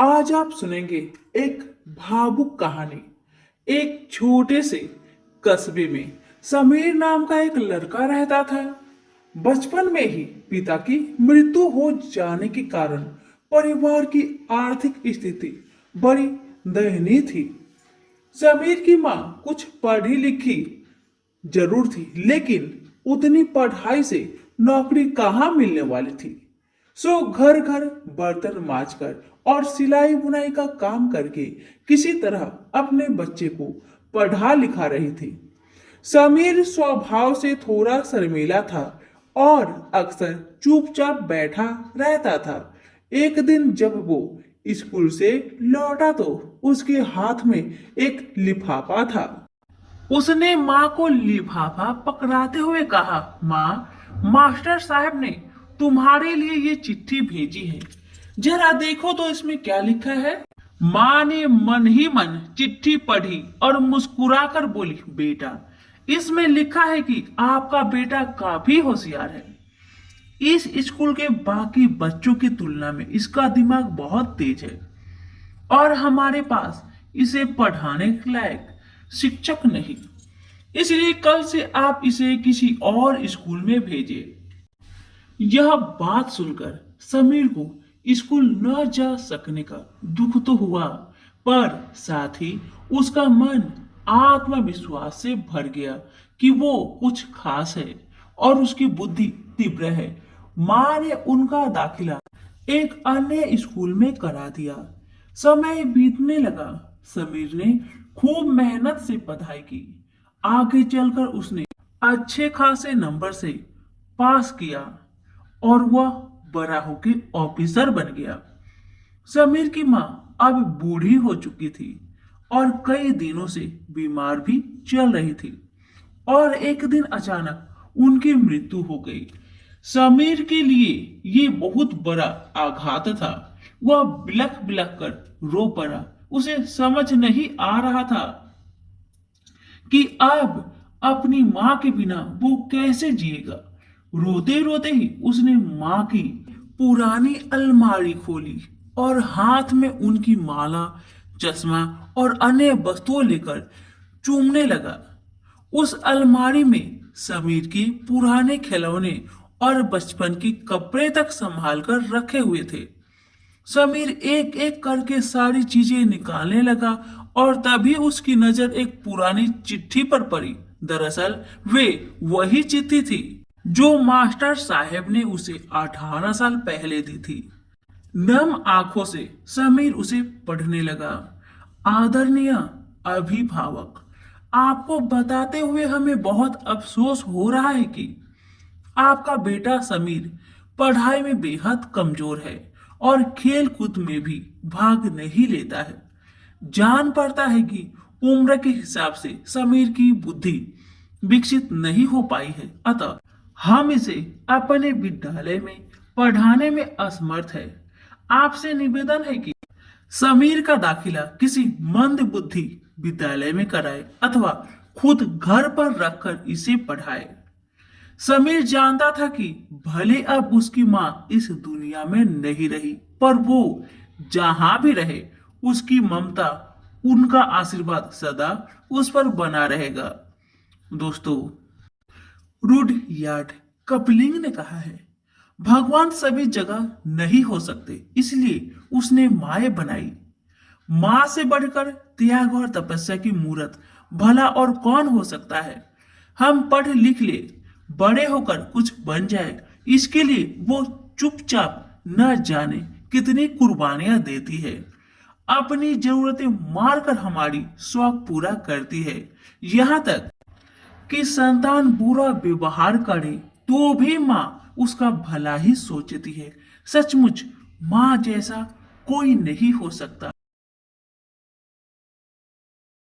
आज आप सुनेंगे एक भावुक कहानी। एक छोटे से कस्बे में समीर नाम का एक लड़का रहता था। बचपन में ही पिता की मृत्यु हो जाने के कारण परिवार की आर्थिक स्थिति बड़ी दयनीय थी। समीर की मां कुछ पढ़ी लिखी जरूर थी, लेकिन उतनी पढ़ाई से नौकरी कहाँ मिलने वाली थी। सो घर घर बर्तन मांजकर और सिलाई बुनाई का काम करके किसी तरह अपने बच्चे को पढ़ा लिखा रही थी। समीर स्वभाव से थोड़ा शर्मीला था और अक्सर चुपचाप बैठा रहता था। एक दिन जब वो स्कूल से लौटा तो उसके हाथ में एक लिफाफा था। उसने माँ को लिफाफा पकड़ाते हुए कहा, माँ, मास्टर साहब ने तुम्हारे लिए ये चिट्ठी भेजी है, जरा देखो तो इसमें क्या लिखा है। माँ ने मन ही मन चिट्ठी पढ़ी और मुस्कुराकर बोली, बेटा, इसमें लिखा है कि आपका बेटा काफी होशियार है। इस स्कूल के बाकी बच्चों की तुलना में इसका दिमाग बहुत तेज है और हमारे पास इसे पढ़ाने के लायक शिक्षक नहीं, इसलिए कल से आप इसे किसी और स्कूल में भेजिए। यह बात सुनकर समीर को स्कूल न जा सकने का दुख तो हुआ, पर साथ ही उसका मन आत्मविश्वास से भर गया कि वो कुछ खास है और उसकी बुद्धि तीव्र है। माँ ने उनका दाखिला एक अन्य स्कूल में करा दिया। समय बीतने लगा। समीर ने खूब मेहनत से पढ़ाई की। आगे चलकर उसने अच्छे खासे नंबर से पास किया और वह बड़ा होकर ऑफिसर बन गया। समीर की माँ अब बूढ़ी हो चुकी थी और कई दिनों से बीमार भी चल रही थी और एक दिन अचानक उनकी मृत्यु हो गई। समीर के लिए ये बहुत बड़ा आघात था। वह बिलख बिलख कर रो पड़ा। उसे समझ नहीं आ रहा था कि अब अपनी मां के बिना वो कैसे जिएगा। रोते रोते ही उसने मां की पुरानी अलमारी खोली और हाथ में उनकी माला, चश्मा और अन्य वस्तुएं लेकर चूमने लगा। उस अलमारी में समीर के पुराने खिलौने और बचपन के कपड़े तक संभाल कर रखे हुए थे। समीर एक एक करके सारी चीजें निकालने लगा और तभी उसकी नजर एक पुरानी चिट्ठी पर पड़ी। दरअसल वे वही चिट्ठी थी जो मास्टर साहब ने उसे 18 साल पहले दी थी। नम आंखों से समीर उसे पढ़ने लगा। आदरणीय अभिभावक, आपको बताते हुए हमें बहुत अफसोस हो रहा है कि आपका बेटा समीर पढ़ाई में बेहद कमजोर है और खेल कूद में भी भाग नहीं लेता है। जान पड़ता है कि उम्र के हिसाब से समीर की बुद्धि विकसित नहीं हो पाई है, अतः हम इसे अपने विद्यालय में पढ़ाने में असमर्थ है। आपसे निवेदन है कि समीर का दाखिला किसी मंद बुद्धि विद्यालय में कराए अथवा खुद घर पर रखकर इसे पढ़ाए। समीर जानता था कि भले अब उसकी मां इस दुनिया में नहीं रही, पर वो जहां भी रहे उसकी ममता, उनका आशीर्वाद सदा उस पर बना रहेगा। दोस्तों, रुडयार्ड कपलिंग ने कहा है, भगवान सभी जगह नहीं हो सकते, इसलिए उसने माएं बनाई। मां से बढ़कर त्याग और तपस्या की मूर्त भला और कौन हो सकता है। हम पढ़ लिख ले, बड़े होकर कुछ बन जाए, इसके लिए वो चुपचाप न जाने कितनी कुर्बानियां देती है। अपनी जरूरतें मारकर हमारी शौक पूरा करती है। यहाँ तक कि संतान बुरा व्यवहार करे तो भी माँ उसका भला ही सोचती है। सचमुच माँ जैसा कोई नहीं हो सकता।